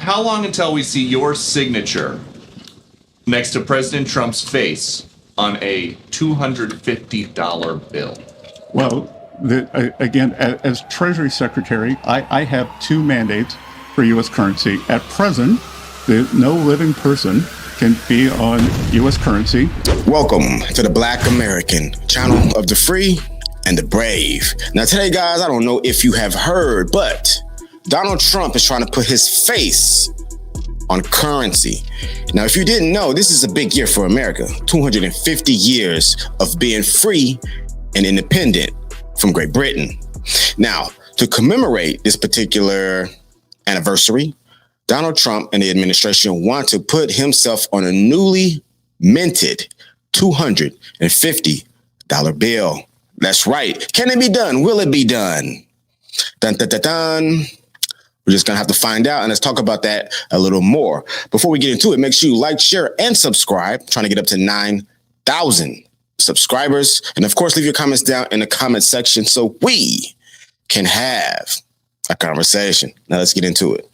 How long until we see your signature next to President Trump's face on a $250 bill? Well, again, as Treasury Secretary, I have two mandates for U.S. currency. At present, no living person can be on U.S. currency. Welcome to the Black American channel of the free and the brave. Now today, guys, I don't know if you have heard, but Donald Trump is trying to put his face on currency. Now, if you didn't know, this is a big year for America. 250 years of being free and independent from Great Britain. Now, to commemorate this particular anniversary, Donald Trump and the administration want to put himself on a newly minted $250 bill. That's right. Can it be done? Will it be done? Dun, dun, dun, dun. We're just going to have to find out, and let's talk about that a little more. Before we get into it, make sure you like, share, and subscribe. I'm trying to get up to 9,000 subscribers. And of course, leave your comments down in the comment section so we can have a conversation. Now let's get into it.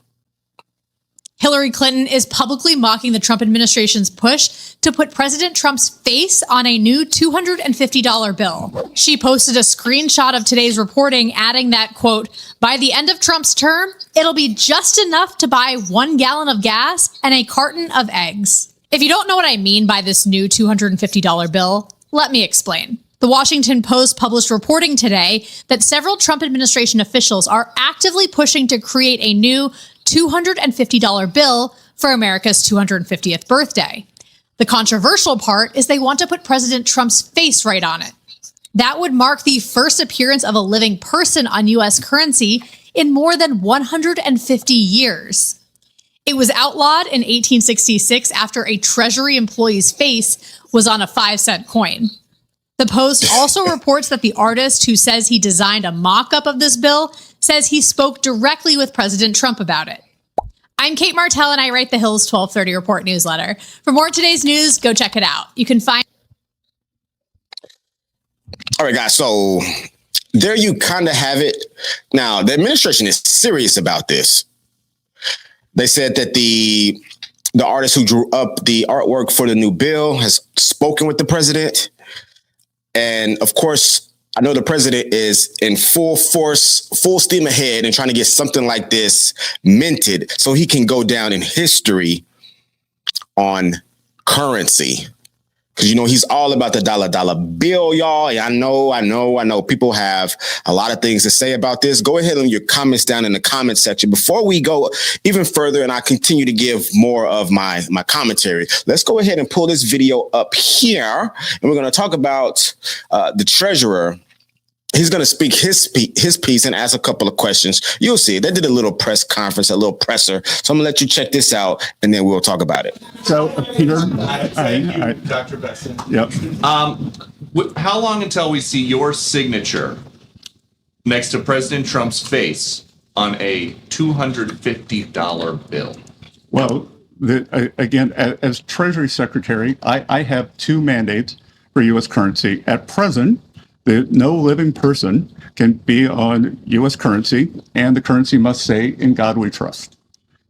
Hillary Clinton is publicly mocking the Trump administration's push to put President Trump's face on a new $250 bill. She posted a screenshot of today's reporting, adding that, quote, by the end of Trump's term, it'll be just enough to buy 1 gallon of gas and a carton of eggs. If you don't know what I mean by this new $250 bill, let me explain. The Washington Post published reporting today that several Trump administration officials are actively pushing to create a new $250 bill for America's 250th birthday. The controversial part is they want to put President Trump's face right on it. That would mark the first appearance of a living person on U.S. currency in more than 150 years. It was outlawed in 1866 after a Treasury employee's face was on a 5-cent coin. The Post also reports that the artist who says he designed a mock-up of this bill says he spoke directly with President Trump about it. I'm Kate Martell, and I write the Hill's 1230 Report newsletter. For more of today's news, go check it out. You can find... All right, guys, so there you kind of have it. Now, the administration is serious about this. They said that the artist who drew up the artwork for the new bill has spoken with the president. And of course, I know the president is in full force, full steam ahead and trying to get something like this minted so he can go down in history on currency. Because, you know, he's all about the dollar bill, y'all. And I know people have a lot of things to say about this. Go ahead and leave your comments down in the comment section. Before we go even further and I continue to give more of my commentary, let's go ahead and pull this video up here. And we're going to talk about the treasurer. He's going to speak his piece and ask a couple of questions. You'll see. They did a little press conference, a little presser. So I'm going to let you check this out, and then we'll talk about it. So, Peter. Thank you, Dr. Besson. Yep. How long until we see your signature next to President Trump's face on a $250 bill? Well, again, as Treasury Secretary, I have two mandates for U.S. currency. At present, no living person can be on U.S. currency, and the currency must say, "In God we trust."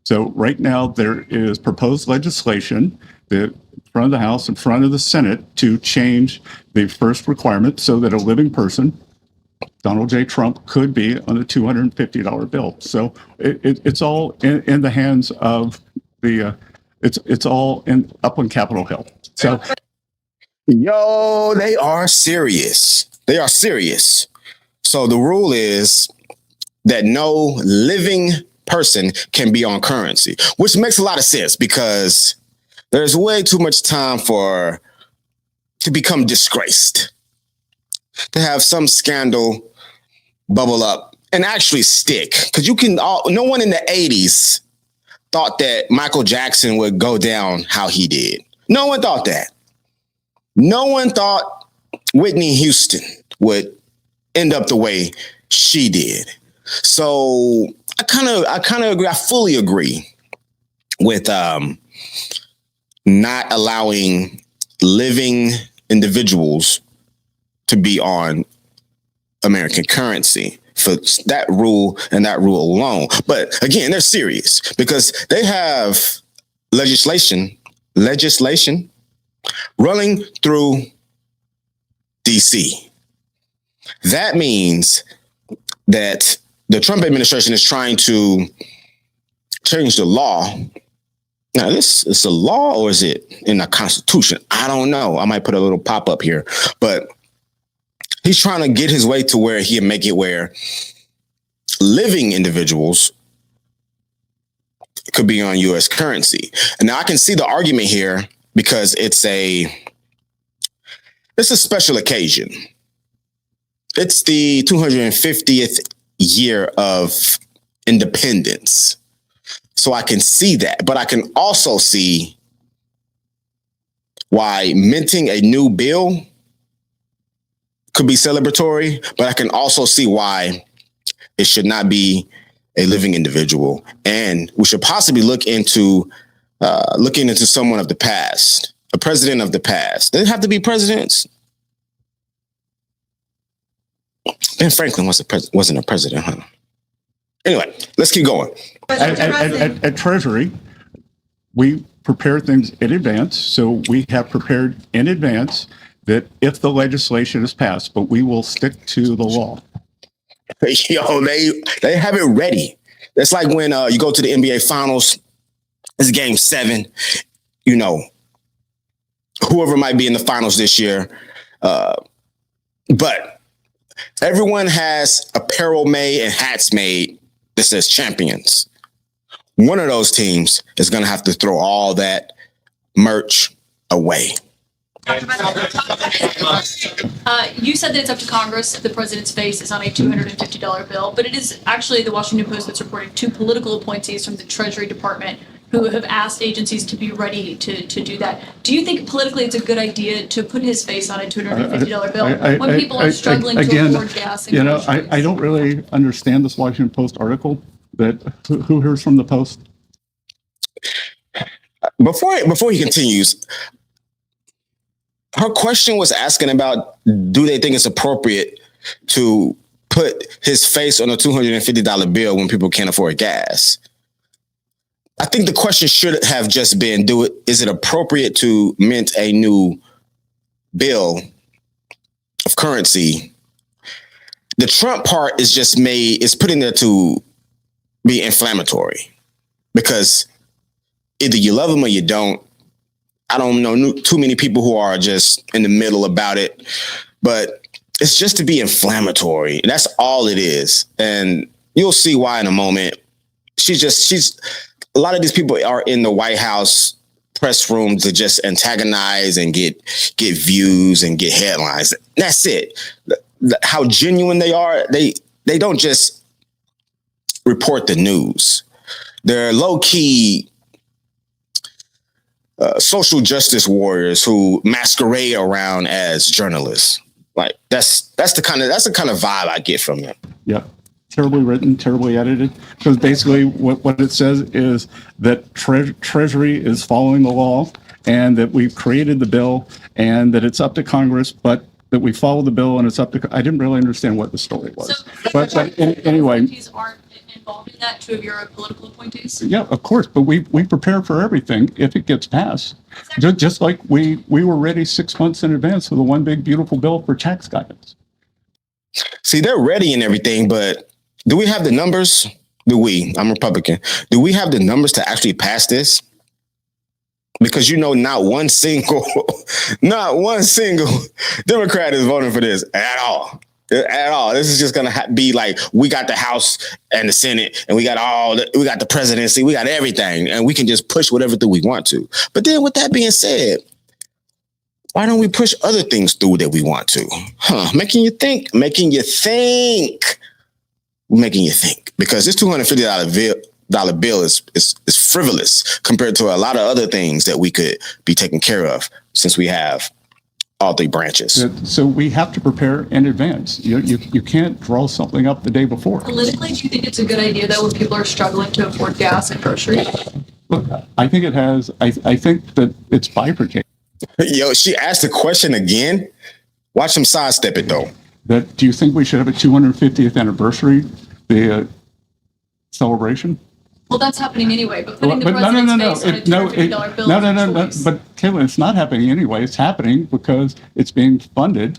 So right now there is proposed legislation in front of the House, in front of the Senate, to change the first requirement so that a living person, Donald J. Trump, could be on a $250 bill. So it's all in the hands of it's all up on Capitol Hill. So, yo, they are serious. They are serious. So the rule is that no living person can be on currency, which makes a lot of sense because there's way too much time to become disgraced, to have some scandal bubble up and actually stick. Because no one in the 80s thought that Michael Jackson would go down how he did. No one thought that. No one thought Whitney Houston would end up the way she did. So I kind of agree. I fully agree with not allowing living individuals to be on American currency. for that rule and that rule alone. But again, they're serious because they have legislation running through DC. That means that the Trump administration is trying to change the law. Now, this is a law or is it in the Constitution? I don't know. I might put a little pop up here, but he's trying to get his way to where he can make it where living individuals could be on U.S. currency. And now I can see the argument here because it's a special occasion. It's the 250th year of independence. So I can see that, but I can also see why minting a new bill could be celebratory, but I can also see why it should not be a living individual. And we should possibly look into someone of the past, a president of the past. Does it have to be presidents? Ben Franklin wasn't a president, huh? Anyway, let's keep going. At Treasury, we prepare things in advance. So we have prepared in advance that if the legislation is passed, but we will stick to the law. Yo, they have it ready. It's like when you go to the NBA Finals. It's Game 7. You know, whoever might be in the finals this year, but everyone has apparel made and hats made that says champions. One of those teams is going to have to throw all that merch away. You said that it's up to Congress if the president's face is on a $250 bill, but it is actually the Washington Post that's reporting 2 political appointees from the Treasury Department who have asked agencies to be ready to do that. Do you think politically it's a good idea to put his face on a $250 bill when people are struggling to afford gas and groceries? I don't really understand this Washington Post article. Who hears from the Post? Before he continues, her question was asking about, do they think it's appropriate to put his face on a $250 bill when people can't afford gas? I think the question should have just been, is it appropriate to mint a new bill of currency? The Trump part is put in there to be inflammatory because either you love him or you don't. I don't know too many people who are just in the middle about it, but it's just to be inflammatory. That's all it is. And you'll see why in a moment. A lot of these people are in the White House press room to just antagonize and get views and get headlines. That's it. How genuine they are. They don't just report the news. They're low key social justice warriors who masquerade around as journalists. Like that's the kind of vibe I get from them. Yep. Terribly written, terribly edited. Because basically what it says is that Treasury is following the law and that we've created the bill and that it's up to Congress, but that we follow the bill and it's up to... I didn't really understand what the story was. But anyway... Appointees aren't involved in that, 2 of your political appointees? Yeah, of course. But we prepare for everything if it gets passed. Just like we were ready 6 months in advance with a one big beautiful bill for tax guidance. See, they're ready and everything, but do we have the numbers? I'm Republican. Do we have the numbers to actually pass this? Because not one single Democrat is voting for this at all. This is just going to be like, we got the House and the Senate and we got the presidency, we got everything, and we can just push whatever thing we want to. But then with that being said, why don't we push other things through that we want to? Making you think. Because this $250 bill is frivolous compared to a lot of other things that we could be taking care of since we have all 3 branches. So we have to prepare in advance. You can't draw something up the day before. Politically, do you think it's a good idea though when people are struggling to afford gas and groceries? Look, I think it has. I think that it's bifurcated. Yo, she asked the question again. Watch him sidestep it though. that do you think we should have a 250th anniversary celebration? Well, that's happening anyway, but putting the But president's face on a $250 bill is a choice. But Kayla, it's not happening anyway. It's happening because it's being funded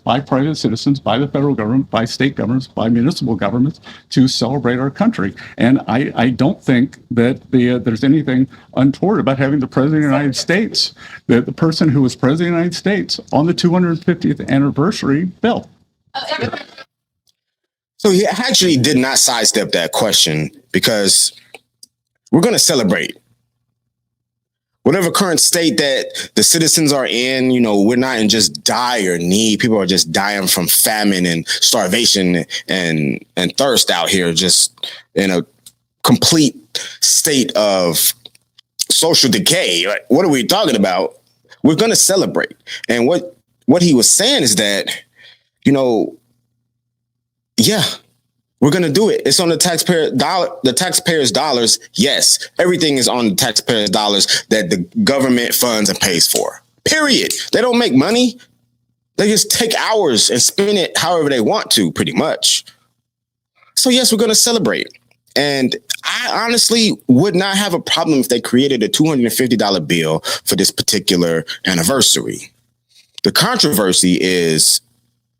by private citizens, by the federal government, by state governments, by municipal governments to celebrate our country. And I don't think that there's anything untoward about having the President of the United States, the person who was President of the United States, on the 250th anniversary bill. So he actually did not sidestep that question because we're going to celebrate. Whatever current state that the citizens are in, we're not in just dire need. People are just dying from famine and starvation and thirst out here, just in a complete state of social decay. Like, what are we talking about? We're going to celebrate. And what he was saying is that, yeah, we're going to do it. It's on the taxpayers' dollars. Yes, everything is on the taxpayers' dollars that the government funds and pays for. Period. They don't make money. They just take hours and spend it however they want to, pretty much. So, yes, we're going to celebrate. And I honestly would not have a problem if they created a $250 bill for this particular anniversary. The controversy is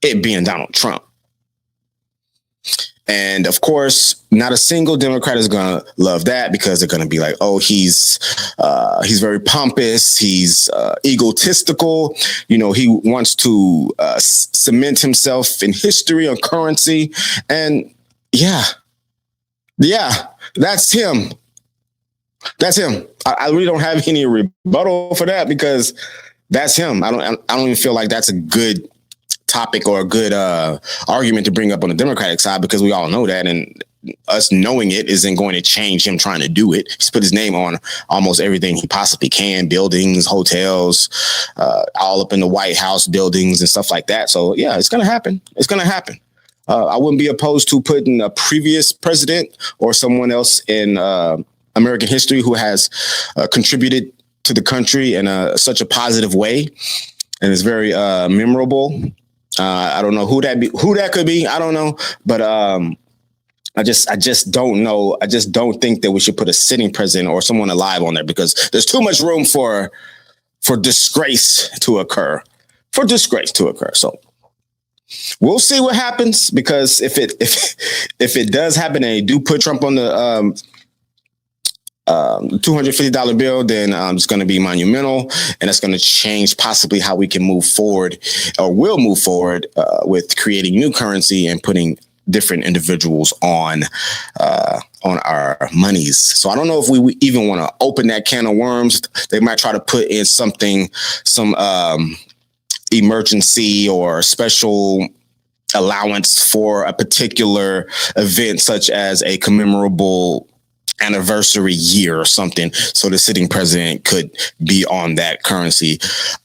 it being Donald Trump. And of course, not a single Democrat is going to love that because they're going to be like, oh, he's very pompous. He's egotistical. He wants to cement himself in history or currency. And yeah, that's him. That's him. I really don't have any rebuttal for that because that's him. I don't even feel like that's a good topic or a good argument to bring up on the Democratic side because we all know that, and us knowing it isn't going to change him trying to do it. He's put his name on almost everything he possibly can, buildings, hotels, all up in the White House buildings and stuff like that. So yeah, it's going to happen. It's going to happen. I wouldn't be opposed to putting a previous president or someone else in American history who has contributed to the country in such a positive way and is very memorable. I don't know who that could be. I don't know, but I just don't know. I just don't think that we should put a sitting president or someone alive on there because there's too much room for disgrace to occur. So we'll see what happens because if it does happen and they do put Trump on the $250 bill, then it's going to be monumental, and it's going to change possibly how we can move forward or will move forward with creating new currency and putting different individuals on our monies. So I don't know if we even want to open that can of worms. They might try to put in some emergency or special allowance for a particular event, such as a commemorable anniversary year or something, so the sitting president could be on that currency.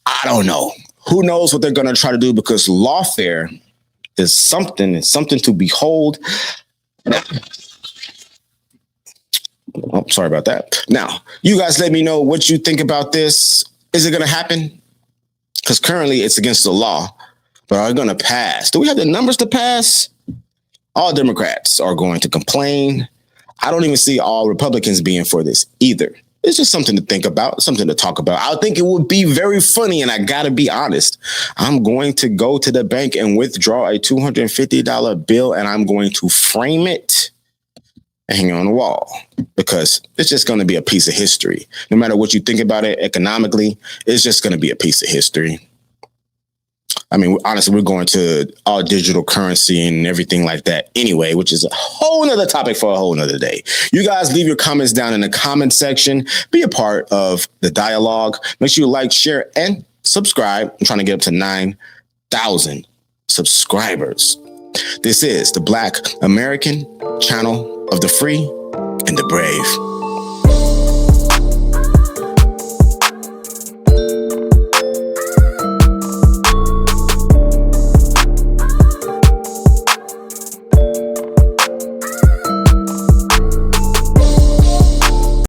I don't know. Who knows what they're going to try to do because lawfare is something to behold. Oh, sorry about that. Now, you guys let me know what you think about this. Is it going to happen? Because currently it's against the law, but are they going to pass? Do we have the numbers to pass? All Democrats are going to complain. I don't even see all Republicans being for this either. It's just something to think about, something to talk about. I think it would be very funny, and I got to be honest. I'm going to go to the bank and withdraw a $250 bill, and I'm going to frame it and hang it on the wall because it's just going to be a piece of history. No matter what you think about it economically, it's just going to be a piece of history. I mean, honestly, we're going to all digital currency and everything like that anyway, which is a whole nother topic for a whole nother day. You guys leave your comments down in the comment section. Be a part of the dialogue. Make sure you like, share, and subscribe. I'm trying to get up to 9,000 subscribers. This is the Black American channel of the free and the brave.